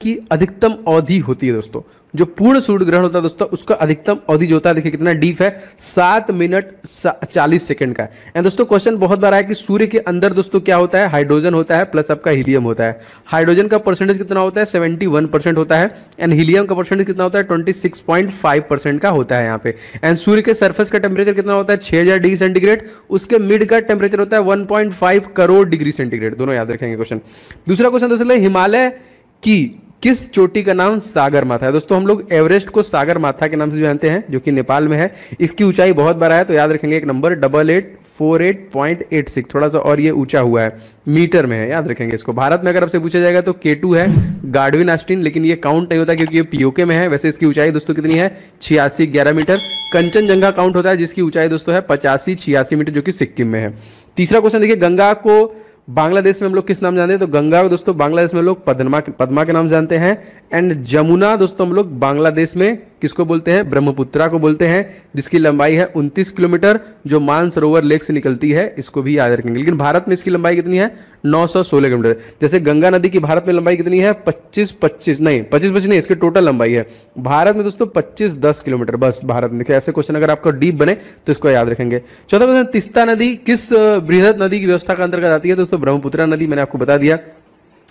की अधिकतम अवधि होती है दोस्तों, जो पूर्ण सूर्य ग्रहण होता है दोस्तों, उसका अधिकतम अवधि जो होता है, देखिए कितना डीप है, 7 मिनट 40 सेकंड का है। एंड दोस्तों क्वेश्चन बहुत बार आया कि सूर्य के अंदर दोस्तों क्या होता है, हाइड्रोजन होता है प्लस आपका हीलियम होता है। हाइड्रोजन का परसेंटेज कितना होता है, 71% होता है। एंड हीलियम का परसेंटेज कितना होता है, 26.5% का होता है यहाँ पे। एंड सूर्य के सरफेस का टेम्परेचर कितना होता है, 6000 डिग्री सेंटीग्रेड। उसके मिड का टेम्परेचर होता है 1.5 करोड़ डिग्री सेंटीग्रेड। दोनों याद रखेंगे क्वेश्चन। दूसरा क्वेश्चन दोस्तों, हिमालय की किस चोटी का नाम सागर माथा है। दोस्तों हम लोग एवरेस्ट को सागर माथा के नाम से जानते हैं, जो कि नेपाल में है। इसकी ऊंचाई बहुत बड़ा है, तो याद रखेंगे एक नंबर 8848.86, थोड़ा सा और ये ऊंचा हुआ है, मीटर में है, याद रखेंगे इसको। भारत में अगर आपसे पूछा जाएगा तो K2 है, गार्डविन आस्टीन, लेकिन ये काउंट नहीं होता क्योंकि ये पीओके में है। वैसे इसकी ऊंचाई दोस्तों कितनी है, 86-11 मीटर। कंचनजंगा काउंट होता है, जिसकी ऊंचाई दोस्तों है 85-86 मीटर, जो कि सिक्किम में है। तीसरा क्वेश्चन देखिए, गंगा को बांग्लादेश में हम लोग किस नाम जानते हैं, तो गंगा को दोस्तों बांग्लादेश में लोग पद्मा के नाम जानते हैं। एंड जमुना दोस्तों हम लोग बांग्लादेश में किसको बोलते हैं, ब्रह्मपुत्रा को बोलते हैं, जिसकी लंबाई है 29 किलोमीटर, जो मानसरोवर लेक से निकलती है, इसको भी याद रखेंगे। लेकिन भारत में इसकी लंबाई कितनी है, 916 किलोमीटर। जैसे गंगा नदी की भारत में लंबाई कितनी है, 25 नहीं, इसकी टोटल लंबाई है भारत में दोस्तों 25-10 किलोमीटर बस भारत में। देखिए ऐसे क्वेश्चन अगर आपका डीप बने तो इसको याद रखेंगे। चौथा क्वेश्चन, तीस्ता नदी किस बृहद नदी की व्यवस्था का अंतर्गत आती है, दोस्तों ब्रह्मपुत्रा नदी, मैंने आपको बता दिया।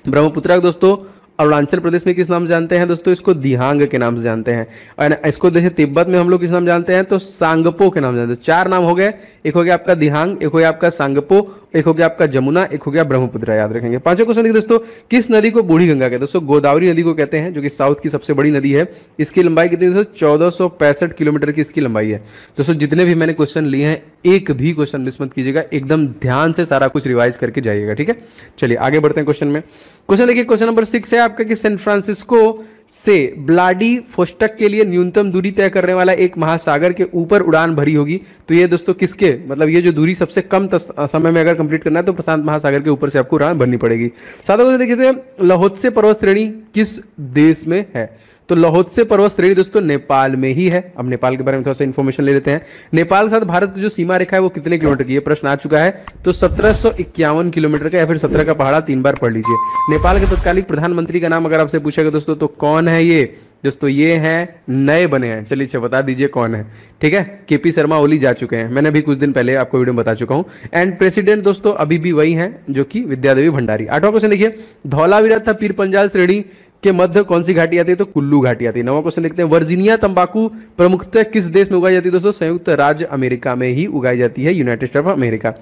ब्रह्मपुत्रा दोस्तों अरुणाचल प्रदेश में किस नाम से जानते हैं दोस्तों, इसको दिहांग के नाम से जानते हैं। और इसको देखिए तिब्बत में हम लोग किस नाम जानते हैं, तो सांगपो के नाम जानते हैं। 4 नाम हो गए, एक हो गया आपका दिहांग, एक हो गया आपका सांगपो, एक हो गया आपका जमुना, एक हो गया ब्रह्मपुत्रा, याद रखेंगे। पांचवा क्वेश्चन देखिए दोस्तों, किस नदी को बूढ़ी गंगा कहते हैं, दोस्तों गोदावरी नदी को कहते हैं, जो कि साउथ की सबसे बड़ी नदी है। इसकी लंबाई कितनी दोस्तों, 1465 किलोमीटर की इसकी लंबाई है। दोस्तों जितने भी मैंने क्वेश्चन लिए हैं, एक भी क्वेश्चन मिस मत कीजिएगा, एकदम ध्यान से सारा कुछ रिवाइज करके जाइएगा, ठीक है। चलिए आगे बढ़ते हैं क्वेश्चन में। क्वेश्चन देखिए, क्वेश्चन नंबर 6 है आपका कि सैन फ्रांसिस्को से व्लाडिवोस्टोक के लिए न्यूनतम दूरी तय करने वाला एक महासागर के ऊपर उड़ान भरी होगी, तो ये दोस्तों किसके, मतलब ये जो दूरी सबसे कम समय में अगर कंप्लीट करना है तो प्रशांत महासागर के ऊपर से आपको उड़ान भरनी पड़ेगी। साथ ही देखिए, लाओत्से पर्वत श्रेणी किस देश में है, तो लाओत्से पर्वत श्रेणी दोस्तों नेपाल में ही है। अब नेपाल के बारे में थोड़ा सा इन्फॉर्मेशन ले लेते हैं। नेपाल के साथ भारत की जो सीमा रेखा है वो कितने किलोमीटर की, ये प्रश्न आ चुका है, तो 1751 किलोमीटर का, या फिर 17 का पहाड़ा, 3 बार पढ़ लीजिए। नेपाल के तत्कालिक प्रधानमंत्री का नाम अगर आपसे पूछेगा दोस्तों तो कौन है ये, दोस्तों ये हैं, नए बने हैं, चलिए बता दीजिए कौन है, ठीक है। केपी शर्मा ओली जा चुके हैं, मैंने भी कुछ दिन पहले आपको वीडियो में बता चुका हूं। एंड प्रेसिडेंट दोस्तों अभी भी वही हैं, जो कि विद्यादेवी भंडारी। 8वां क्वेश्चन देखिए, धौलावीरा तथा पीर पंजाल श्रेणी के मध्य कौन सी घाटी आती है, तो कुल्लू घाटी आती है। 9वां क्वेश्चन देखते हैं, वर्जीनिया तंबाकू प्रमुखतः किस देश में उगाई जाती है, दोस्तों संयुक्त राज्य अमेरिका में ही उगाई जाती है, यूनाइटेड स्टेट ऑफ अमेरिका।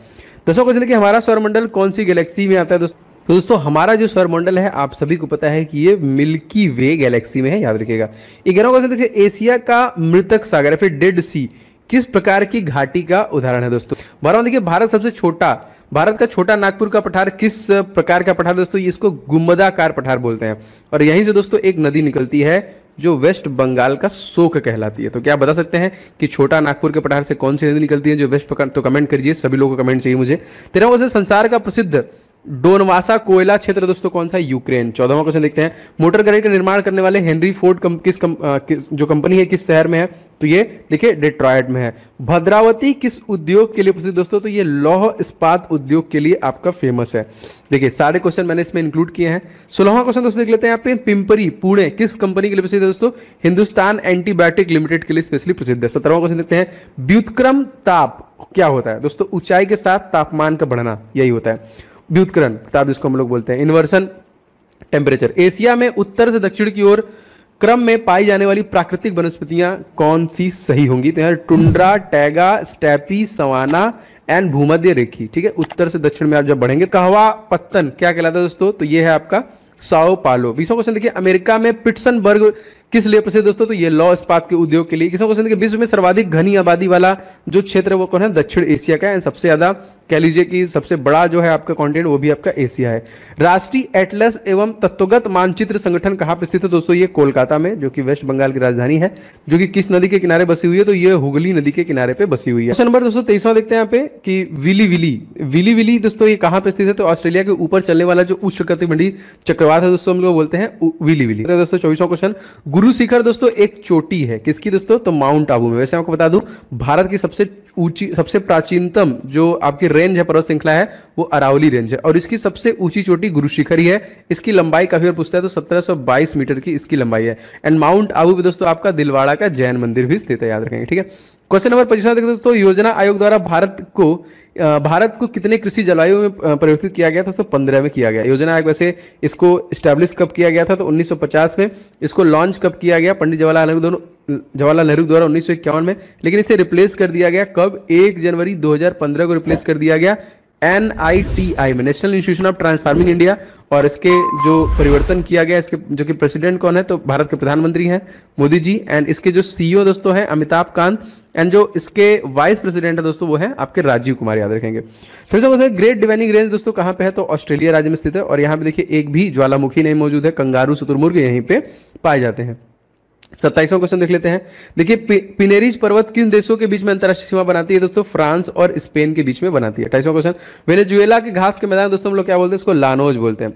10वां क्वेश्चन देखिए, हमारा सौरमंडल कौन सी गैलेक्सी में आता है, तो दोस्तों हमारा जो सौरमंडल है आप सभी को पता है कि ये मिल्की वे गैलेक्सी में है, याद रखिएगा। 11वां क्वेश्चन देखिए, एशिया का मृतक सागर या फिर डेड सी किस प्रकार की घाटी का उदाहरण है दोस्तों। 12वां देखिए, भारत का छोटा नागपुर का पठार किस प्रकार का पठार दोस्तों, इसको गुंबदाकार पठार बोलते हैं। और यहीं से दोस्तों एक नदी निकलती है जो वेस्ट बंगाल का शोक कहलाती है। तो क्या आप बता सकते हैं कि छोटा नागपुर के पठार से कौन सी नदी निकलती है जो वेस्ट, तो कमेंट करिए, सभी लोगों को कमेंट चाहिए मुझे। 13वां क्वेश्चन, संसार का प्रसिद्ध डोनवासा कोयला क्षेत्र दोस्तों कौन सा है, यूक्रेन। 14वां क्वेश्चन देखते हैं, मोटर गाड़ी का निर्माण करने वाले हेनरी फोर्ड जो कंपनी है किस शहर में है, तो ये देखिए डेट्रॉयट में है। भद्रावती किस उद्योग के लिए प्रसिद्ध दोस्तों, तो ये लौह इस्पात उद्योग के लिए आपका फेमस है। देखिए सारे क्वेश्चन मैंने इसमें इंक्लूड किए हैं। 16वां क्वेश्चन दोस्तों देख लेते हैं यहाँ पे, पिंपरी पुणे किस कंपनी के लिए प्रसिद्ध है दोस्तों, हिंदुस्तान एंटीबायोटिक लिमिटेड के लिए स्पेशली प्रसिद्ध है। 17वां क्वेश्चन देखते हैं, व्युत्क्रम ताप क्या होता है दोस्तों, ऊंचाई के साथ तापमान का बढ़ना, यही होता है व्युत्क्रम ताप, जिसको हम लोग बोलते हैं इन्वर्सन टेम्परेचर। एशिया में उत्तर से दक्षिण की ओर क्रम में पाई जाने वाली प्राकृतिक वनस्पतियां कौन सी सही होंगी, तो यहाँ tundra, taiga, steppe, savanna and भूमध्य रेखी, ठीक है। उत्तर से दक्षिण में आप जब बढ़ेंगे, कहवा पत्तन क्या कहलाता है दोस्तों, तो ये है आपका साओ पालो। 20वां क्वेश्चन देखिए, अमेरिका में पिट्सबर्ग किस लिए प्रसिद्ध दोस्तों, तो ये लौह इस्पात के उद्योग के लिए। 21वां क्वेश्चन देखिए, विश्व में सर्वाधिक घनी आबादी वाला जो क्षेत्र है वो कौन है, दक्षिण एशिया का है। सबसे ज्यादा कह लीजिए कि सबसे बड़ा जो है आपका कॉन्टिनेंट वो भी आपका एशिया है। राष्ट्रीय एटलस एवं तत्वगत मानचित्र संगठन कहां पर स्थित है दोस्तों, ये कोलकाता में, जो कि वेस्ट बंगाल की राजधानी है, जो कि किस नदी के किनारे बसी हुई है, तो ये हुगली नदी के किनारे पे बसी हुई है। क्वेश्चन नंबर दोस्तों 23वां देखते हैं यहाँ पे कि विली विली दोस्तों ये कहां पे स्थित है, तो ऑस्ट्रेलिया के ऊपर चलने वाला जो उष्णकटिबंधीय चक्रवात है दोस्तों हम लोग बोलते हैं विली विली। दोस्तों 24वां क्वेश्चन, गुरु शिखर दोस्तों एक चोटी है, किसकी दोस्तों? तो माउंट आबू में। वैसे आपको बता दूं भारत की सबसे ऊंची, सबसे प्राचीनतम जो आपकी रेंज है, पर्वत श्रृंखला है, वो अरावली रेंज है और इसकी सबसे ऊंची चोटी गुरु शिखर ही है। इसकी लंबाई काफी बार पूछता है तो 1722 मीटर की इसकी लंबाई है। एंड माउंट आबू पे दोस्तों आपका दिलवाड़ा का जैन मंदिर भी स्थित है, याद रखेंगे, ठीक है। क्वेश्चन नंबर 25 देखते दोस्तों, योजना आयोग द्वारा भारत को कितने कृषि जलवायु में परिवर्तित किया गया था? तो 15 में किया गया। योजना आयोग वैसे इसको स्टैब्लिश कब किया गया था? तो 1950 में। इसको लॉन्च कब किया गया? पंडित जवाहरलाल नेहरू द्वारा 1951 में। लेकिन इसे रिप्लेस कर दिया गया कब? 1 जनवरी 2015 को रिप्लेस कर दिया गया NITI में, national institution of transforming India. और इसके जो परिवर्तन किया गया, इसके जो कि प्रेसिडेंट कौन है? तो भारत के प्रधानमंत्री हैं मोदी जी। एंड इसके जो CEO दोस्तों हैं अमिताभ कांत। एंड जो इसके वाइस प्रेसिडेंट है दोस्तों वो है आपके राजीव कुमार, याद रखेंगे। ग्रेट डिवाइनिंग रेंज दोस्तों कहाँ पे है? तो ऑस्ट्रेलिया राज्य में स्थित है। और यहाँ पे देखिए एक भी ज्वालामुखी नहीं मौजूद है, कंगारू शुतुरमुर्ग यहीं पे पाए जाते हैं। 27वां क्वेश्चन देख लेते हैं। देखिए पिनेरीज पर्वत किन देशों के बीच में अंतरराष्ट्रीय सीमा बनाती है? दोस्तों फ्रांस और स्पेन के बीच में बनाती है। 28वां क्वेश्चन, वेनेजुएला के घास के मैदान दोस्तों हम लोग क्या बोलते हैं? इसको लानोज बोलते हैं।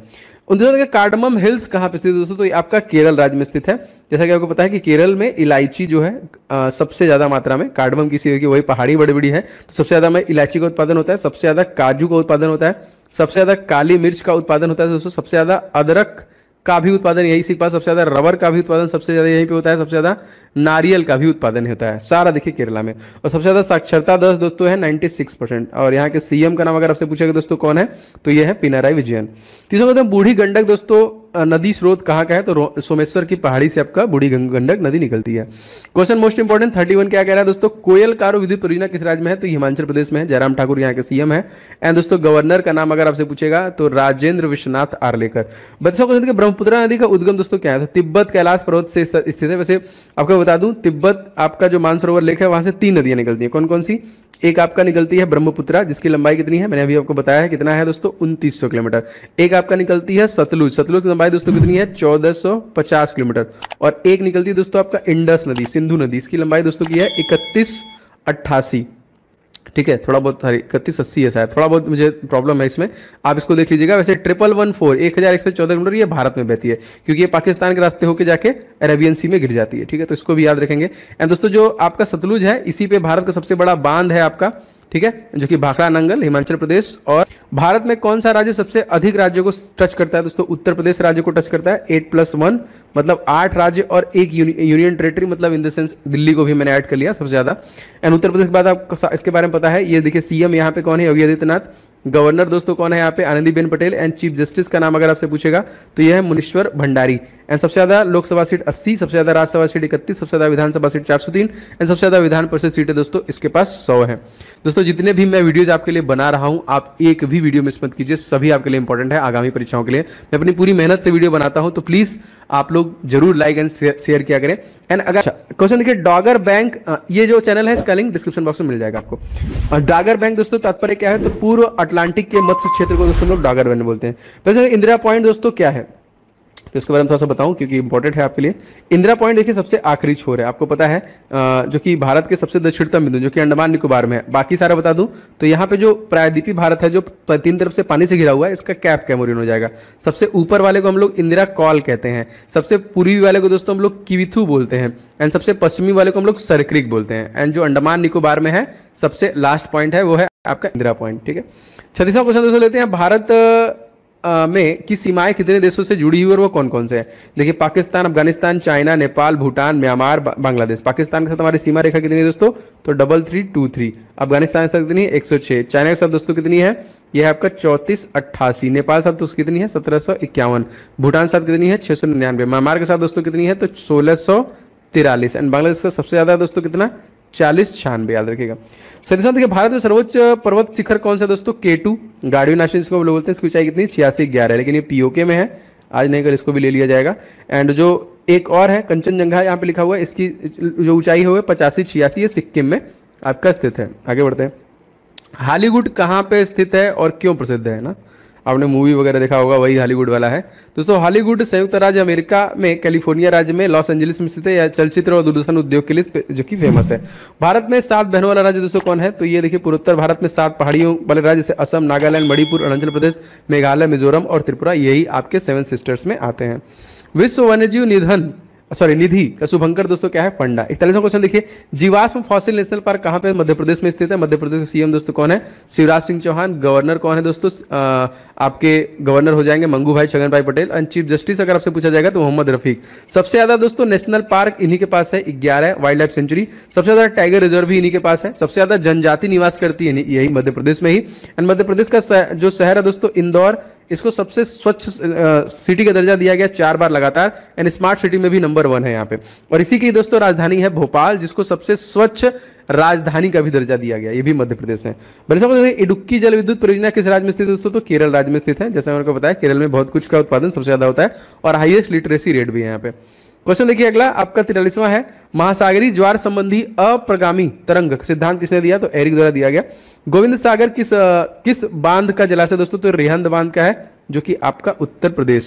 29वां कार्डमम हिल्स कहाँ पे स्थित है दोस्तों? तो ये आपका केरल राज्य में स्थित है। जैसा कि आपको पता है कि केरल में इलायची जो है सबसे ज्यादा मात्रा में, कार्डमम किसी वही पहाड़ी बड़ी बड़ी है, तो सबसे ज्यादा में इलायची का उत्पादन होता है, सबसे ज्यादा काजू का उत्पादन होता है, सबसे ज्यादा काली मिर्च का उत्पादन होता है दोस्तों, सबसे ज्यादा अदरक का भी उत्पादन यही से पास, सबसे ज्यादा रबर का भी उत्पादन सबसे ज्यादा यहीं पे होता है, सबसे ज्यादा नारियल का भी उत्पादन होता है, सारा देखिए केरला में। और सबसे ज्यादा साक्षरता दर दोस्तों है 96%। और यहाँ के CM का नाम अगर आपसे पूछेगा दोस्तों कौन है, तो ये है पिनाराई विजयन। तीसरा क्वेश्चन, बूढ़ी गंडक दोस्तों नदी स्रोत कहाँ का है? तो सोमेश्वर की पहाड़ी से आपका बूढ़ी गंडक नदी निकलती है। क्वेश्चन मोस्ट इंपोर्टेंट 31 क्या कह रहा है दोस्तों? कोयल कारो विद्युत परियोजना किस राज्य में है? तो हिमाचल प्रदेश में है। जयराम ठाकुर यहाँ के CM है। एंड दोस्तों गवर्नर का नाम अगर आपसे पूछेगा तो राजेंद्र विश्वनाथ आर्लेकर। 32वां क्वेश्चन, ब्रह्मपुत्र नदी का उद्गम दोस्तों क्या है? तो तिब्बत कैलाश पर्वत से स्थित है। वैसे आपको बता दूं तिब्बत आपका जो मानसरोवर लेक है वहां से 3 नदियां निकलती हैं। कौन कौन सी? एक आपका निकलती है ब्रह्मपुत्रा जिसकी लंबाई कितनी है? मैंने अभी आपको बताया है कितना है दोस्तों, 2900 किलोमीटर। एक आपका निकलती है सतलुज, सतलुज की लंबाई दोस्तों कितनी है? 1450 किलोमीटर। और एक निकलती है दोस्तों आपका इंडस नदी, सिंधु नदी, इसकी लंबाई दोस्तों की है 3188। ठीक है, थोड़ा बहुत 3180 है शायद, थोड़ा बहुत मुझे प्रॉब्लम है इसमें, आप इसको देख लीजिएगा। वैसे 1114 1114 किलोमीटर ये भारत में बहती है, क्योंकि ये पाकिस्तान के रास्ते होकर जाके अरेबियन सी में गिर जाती है। ठीक है, तो इसको भी याद रखेंगे। एंड दोस्तों जो आपका सतलुज है इसी पे भारत का सबसे बड़ा बांध है आपका, ठीक है, जो कि भाखड़ा नंगल हिमाचल प्रदेश। और भारत में कौन सा राज्य सबसे अधिक राज्यों को टच करता है दोस्तों? उत्तर प्रदेश राज्य को टच करता है, 8+1 मतलब 8 राज्य और एक यूनियन टेरिटरी, मतलब इन द सेंस दिल्ली को भी मैंने ऐड कर लिया सबसे ज्यादा। एंड उत्तर प्रदेश के बाद आपको इसके बारे में पता है, ये देखिए CM यहाँ पे कौन है? योगी आदित्यनाथ। गवर्नर दोस्तों कौन है यहाँ पे? Anandiben Patel. And chief justice का नाम अगर आपसे पूछेगा तो यह है मुनीश्वर भंडारी। एंड सबसे ज्यादा लोकसभा सीट 80, सबसे ज्यादा राज्यसभा सीट 31, सबसे ज्यादा विधानसभा सीट 403 एंड सबसे ज्यादा विधान परिषद सीटें दोस्तों इसके पास 100 है। दोस्तों जितने भी मैं वीडियोज आपके लिए बना रहा हूं, आप एक भी वीडियो मिस मत कीजिए, सभी आपके लिए इंपॉर्टेंट है आगामी परीक्षाओं के लिए। मैं अपनी पूरी मेहनत से वीडियो बनाता हूं, तो प्लीज आप लोग जरूर लाइक एंड शेयर किया करें। एंड अगर क्वेश्चन देखिए, डॉगर बैंक, ये जो चैनल है इसका लिंक डिस्क्रिप्शन बॉक्स में मिल जाएगा आपको। और डॉगर बैंक दोस्तों तात्पर्य क्या है? तो पूर्व अटलांटिक के मत्स्य क्षेत्र को दोस्तों लोग डॉगर बैंक बोलते हैं। वैसे इंदिरा पॉइंट दोस्तों क्या है, तो इसके बारे में थोड़ा सा बताऊं क्योंकि इंपॉर्टेंट है आपके लिए। इंदिरा पॉइंट देखिए सबसे आखिरी छोर है, आपको पता है, जो कि भारत के सबसे दक्षिणतम बिंदु, जो कि अंडमान निकोबार में है। बाकी सारा बता दूं तो यहाँ पे जो प्रायद्वीपी भारत है, जो 3 तरफ से पानी से घिरा हुआ है, इसका कैप कैमोरिन हो जाएगा। सबसे ऊपर वाले को हम लोग इंदिरा कॉल कहते हैं, सबसे पूर्वी वाले को दोस्तों हम लोग किविथू बोलते हैं, एंड सबसे पश्चिमी वाले को हम लोग सरक्रिक बोलते हैं। एंड जो अंडमान निकोबार में है सबसे लास्ट पॉइंट है वो है आपका इंदिरा पॉइंट। ठीक है, 36वां क्वेश्चन दोस्तों लेते हैं, भारत में की सीमाएं कितने देशों से जुड़ी हुई और वो कौन कौन से हैं? देखिए पाकिस्तान, अफगानिस्तान, चाइना, नेपाल, भूटान, म्यांमार, बांग्लादेश। पाकिस्तान के साथ हमारी सीमा रेखा कितनी है दोस्तों? तो 3323। अफगानिस्तान के साथ कितनी है? 106। चाइना के साथ दोस्तों कितनी है? यह है आपका 3488। नेपाल के साथ दोस्तों कितनी है? 1751। भूटान के साथ कितनी है? 699। म्यांमार के साथ दोस्तों कितनी है? तो 1643। एंड बांग्लादेश का सबसे ज्यादा दोस्तों कितना? 4096, याद रखिएगा। सतीश देखिए, भारत में सर्वोच्च पर्वत शिखर कौन सा दोस्तों? K2 गार्डविन आश्रम इसको बोलते हैं। इसकी ऊंचाई कितनी? 8611 है, लेकिन ये POK में है, आज नहीं कल इसको भी ले लिया जाएगा। एंड जो एक और है कंचनजंगा यहाँ पे लिखा हुआ है, इसकी जो ऊंचाई है 8586, ये सिक्किम में आपका स्थित है। आगे बढ़ते हैं, हॉलीवुड कहाँ पे स्थित है और क्यों प्रसिद्ध है ना? आपने मूवी वगैरह देखा होगा, वही हॉलीवुड वाला है दोस्तों। हॉलीवुड संयुक्त राज्य अमेरिका में कैलिफोर्निया राज्य में लॉस एंजलिस में स्थित है, या चलचित्र और दूरदर्शन उद्योग के लिए जो कि फेमस है। भारत में 7 बहनों वाला राज्य दोस्तों कौन है? तो ये देखिए पूर्वोत्तर भारत में 7 पहाड़ियों वाले राज्य जैसे असम, नागालैंड, मणिपुर, अरुणाचल प्रदेश, मेघालय, मिजोरम और त्रिपुरा, यही आपके 7 सिस्टर्स में आते हैं। विश्व वन्यजीव निधन सॉरी निधि का शुभंकर दोस्तों क्या है, पंडा। 41वां क्वेश्चन देखिए, जीवाश्म फॉसिल नेशनल पार्क कहाँ पे मध्य प्रदेश में स्थित है? मध्य प्रदेश के सीएम दोस्तों कौन है? शिवराज सिंह चौहान। गवर्नर कौन है दोस्तों? आपके गवर्नर हो जाएंगे मंगू भाई छगन भाई पटेल। एंड चीफ जस्टिस अगर आपसे पूछा जाएगा तो मोहम्मद रफीक। सबसे ज्यादा दोस्तों नेशनल पार्क इन्हीं के पास है, 11 वाइल्ड लाइफ सेंचुरी। सबसे ज्यादा टाइगर रिजर्व भी इन्हीं के पास है। सबसे ज्यादा जनजाति निवास करती है यही मध्य प्रदेश में ही। एंड मध्य प्रदेश का जो शहर है दोस्तों इंदौर, इसको सबसे स्वच्छ सिटी का दर्जा दिया गया 4 बार लगातार। एंड स्मार्ट सिटी में भी नंबर 1 है यहाँ पे। और इसी की दोस्तों राजधानी है भोपाल, जिसको सबसे स्वच्छ राजधानी का भी दर्जा दिया गया, ये भी मध्य प्रदेश है। इडुक्की जल विद्युत परियोजना किस राज्य में स्थित है दोस्तों? तो केरल राज्य में स्थित है। जैसे मैंने आपको बताया केरल में बहुत कुछ का उत्पादन सबसे ज्यादा होता है और हाईएस्ट लिटरेसी रेट भी है यहाँ पे। क्वेश्चन देखिए अगला आपका 43वां है, महासागरीय ज्वार संबंधी अप्रगामी तरंग सिद्धांत किसने दिया? तो एरिक द्वारा दिया गया। गोविंद सागर किस बांध का जलाशय दोस्तों? तो रिहंद बांध का है, जो कि आपका उत्तर प्रदेश में